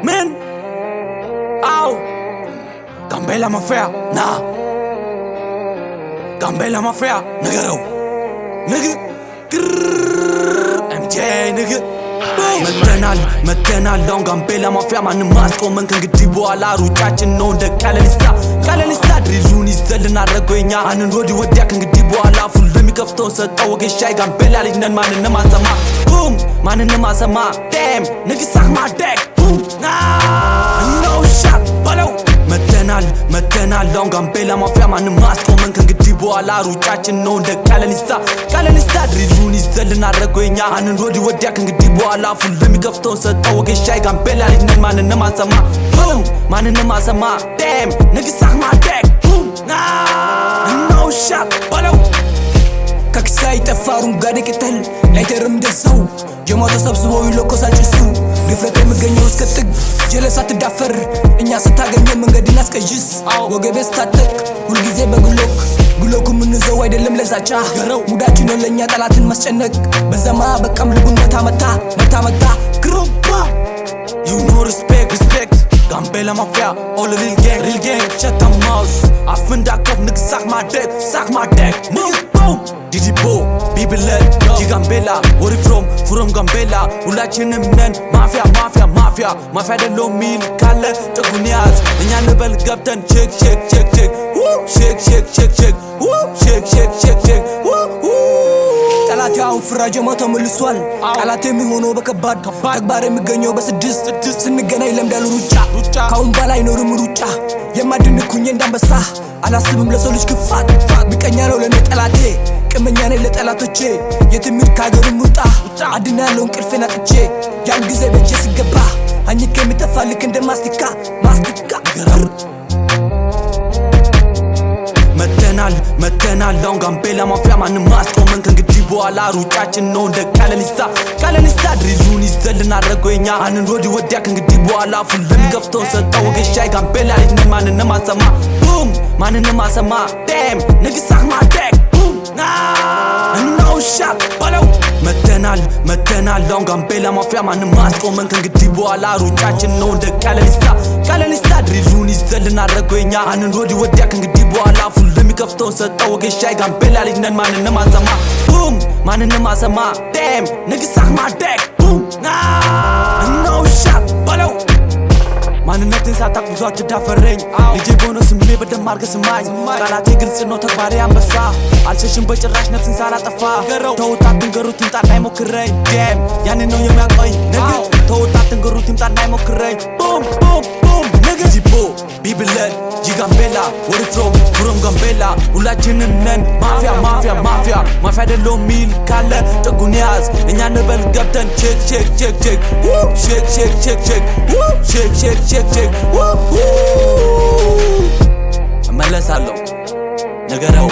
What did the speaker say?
من أو Gambella Mafia nah Gambella Mafia نقرو نق MJ نق متنال لون Gambella Mafia ما نماسكو من كن قديبو على روجاتشن نون ده كالنستا دريلون يزدلنا رقوينيا أنا نودي وديا كن قديبو على فل لمي كفتون ستاوغ الشاي Gambella لجنن ما ننما سما بوم ما ننما سما damn نقي ساق ما دك بوم no shot بلو متنال لون Gambella Mafia ما نماسكو من كن قديبو على روجاتشن نون ده كالنستا دريلون يزدلنا رقوينيا أنا نودي وديا كن قديبو على فل لمي كفتون ستاوغ الشاي Gambella لجنن ما ننما سما بوم ما ننما سما damn نقي ساق ما دك بوم no shot بلو كاكساي تفارون غادي كتل لايترم دسو جماعة ተሰብስበው ይለኮሳልጭሱ ድፍረት የሚገኘው እስከጥግ ጀለሳት ዳፈር እኛ ስታገኘ መንገድን አስቀይስ ወገቤ ስታጠቅ ሁሉ ጊዜ በግሎክ ምንዘው አይደለም ለዛቻ ሙዳችን ነው ለኛ ጠላትን ማስጨነቅ በዘማ በቀም ልቡን መታ ግሩባ you know respect Gambella Mafia all a real gang shut the mouth afunda kaf nik suck my dick move boom Didi Bo Bibeled Gambella where you from Gambella ሁላችንም ነን ማፊያ ደሎ ሚል ካለ ጥጉን ያዝ እኛ ንበል ገብተን ሼክ ጠላት ያው ፍራጀ ሞቶ መልሷል ቃላት የሚሆነው በከባድ ተግባር የሚገኘው በስድስት ስንገናኝ ለምዳሉ ሩጫ ካሁን በላይ ኖርም ሩጫ የማድንኩኝ እንዳንበሳ አላስብም ለሰው ልጅ ክፋት ቢቀኛ ነው ለኔ ጠላቴ ቅመኛ ነኝ ለጠላቶቼ የትምር ካገሩን ውጣ አድናለሁ እንቅልፌን አጥቼ ያን ጊዜ በእጄ ሲገባ አኝከ የሚተፋልክ እንደ ማስቲካ መተናል ለውን Gambella Mafia ማንም ማስቆመን ከእንግዲህ በኋላ ሩጫችን ነው እንደ ካለንስታ ድሪሉን ይዘልና ረጎኛ አንን ወዲያ ከእንግዲህ በኋላ ፉል ለሚከፍተው ሰጠው ወገሻይ Gambella ልጅነን ማንንም አሰማ damn ንግሳክ ማደክ no shot በለው መተናል ለውን Gambella Mafia ማንም ማስቆመን ከእንግዲህ በኋላ ሩጫችን ነው እንደ ካለንስታ ድሪሉን ይዘልና ረጎኛ አንን ወዲያ ከእንግዲህ በኋላ ፉል ለሚከፍተው ሰጠው ወገሻይ Gambella ልጅነን ማንንም አሰማ damn ንግሳክ ማደክ no shot በለው ማንነትን ሳታቅ ብዙ አትዳፈረኝ ልጄ ቦኖ ስሜ በደም አርገ ስማኝ ቃላቴ ግልጽ ነው ተግባሬ አንበሳ አልሸሽም በጭራሽ ነፍስን ሳላጠፋ ተውጣትን ገሩት ይምጣና ይሞክረኝ damn ያንን ነው የሚያቆይ ነገር ተውጣትን ገሩት ይምጣና ይሞክረኝ boom Didi Bo Bibeled Gambella where you from Gambella ሁላችንም ነን ማፊያ ደሎ ሚል ካለ ጥጉን ያዝ እኛ ንበል ገብተን ሼክ እመለሳለሁ ነገረው